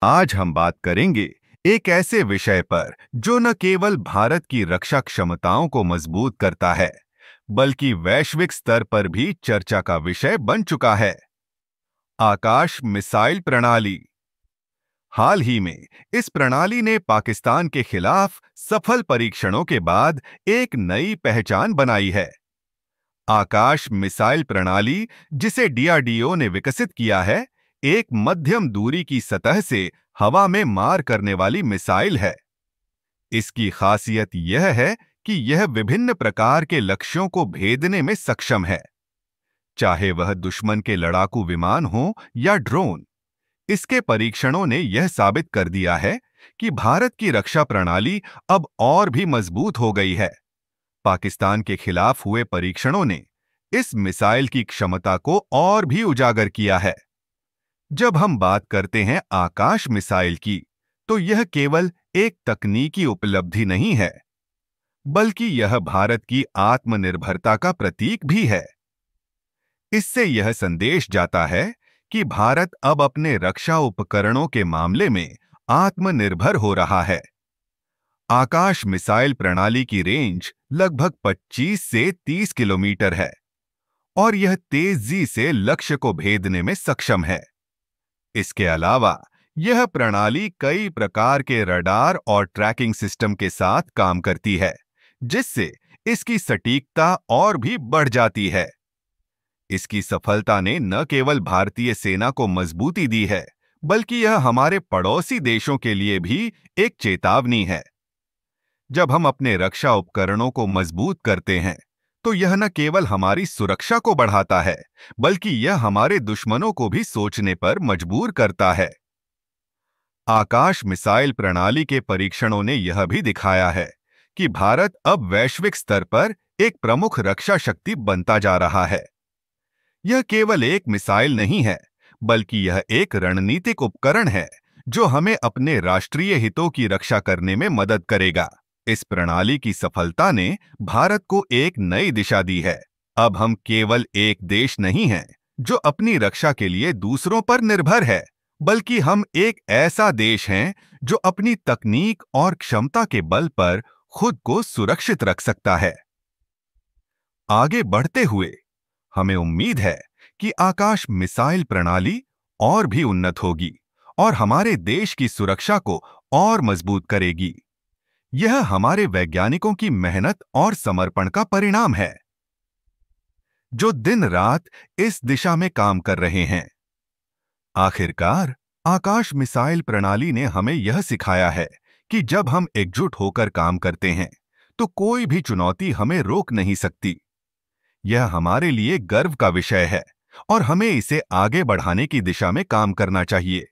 आज हम बात करेंगे एक ऐसे विषय पर जो न केवल भारत की रक्षा क्षमताओं को मजबूत करता है, बल्कि वैश्विक स्तर पर भी चर्चा का विषय बन चुका है। आकाश मिसाइल प्रणाली। हाल ही में इस प्रणाली ने पाकिस्तान के खिलाफ सफल परीक्षणों के बाद एक नई पहचान बनाई है। आकाश मिसाइल प्रणाली, जिसे डीआरडीओ ने विकसित किया है, एक मध्यम दूरी की सतह से हवा में मार करने वाली मिसाइल है। इसकी खासियत यह है कि यह विभिन्न प्रकार के लक्ष्यों को भेदने में सक्षम है, चाहे वह दुश्मन के लड़ाकू विमान हो या ड्रोन। इसके परीक्षणों ने यह साबित कर दिया है कि भारत की रक्षा प्रणाली अब और भी मजबूत हो गई है। पाकिस्तान के खिलाफ हुए परीक्षणों ने इस मिसाइल की क्षमता को और भी उजागर किया है। जब हम बात करते हैं आकाश मिसाइल की, तो यह केवल एक तकनीकी उपलब्धि नहीं है, बल्कि यह भारत की आत्मनिर्भरता का प्रतीक भी है। इससे यह संदेश जाता है कि भारत अब अपने रक्षा उपकरणों के मामले में आत्मनिर्भर हो रहा है। आकाश मिसाइल प्रणाली की रेंज लगभग 25 से 30 किलोमीटर है और यह तेजी से लक्ष्य को भेदने में सक्षम है। इसके अलावा यह प्रणाली कई प्रकार के रडार और ट्रैकिंग सिस्टम के साथ काम करती है, जिससे इसकी सटीकता और भी बढ़ जाती है। इसकी सफलता ने न केवल भारतीय सेना को मजबूती दी है, बल्कि यह हमारे पड़ोसी देशों के लिए भी एक चेतावनी है। जब हम अपने रक्षा उपकरणों को मजबूत करते हैं, तो यह न केवल हमारी सुरक्षा को बढ़ाता है, बल्कि यह हमारे दुश्मनों को भी सोचने पर मजबूर करता है। आकाश मिसाइल प्रणाली के परीक्षणों ने यह भी दिखाया है कि भारत अब वैश्विक स्तर पर एक प्रमुख रक्षा शक्ति बनता जा रहा है। यह केवल एक मिसाइल नहीं है, बल्कि यह एक रणनीतिक उपकरण है जो हमें अपने राष्ट्रीय हितों की रक्षा करने में मदद करेगा। इस प्रणाली की सफलता ने भारत को एक नई दिशा दी है। अब हम केवल एक देश नहीं हैं जो अपनी रक्षा के लिए दूसरों पर निर्भर है, बल्कि हम एक ऐसा देश हैं जो अपनी तकनीक और क्षमता के बल पर खुद को सुरक्षित रख सकता है। आगे बढ़ते हुए हमें उम्मीद है कि आकाश मिसाइल प्रणाली और भी उन्नत होगी और हमारे देश की सुरक्षा को और मजबूत करेगी। यह हमारे वैज्ञानिकों की मेहनत और समर्पण का परिणाम है, जो दिन रात इस दिशा में काम कर रहे हैं। आखिरकार, आकाश मिसाइल प्रणाली ने हमें यह सिखाया है कि जब हम एकजुट होकर काम करते हैं, तो कोई भी चुनौती हमें रोक नहीं सकती। यह हमारे लिए गर्व का विषय है और हमें इसे आगे बढ़ाने की दिशा में काम करना चाहिए।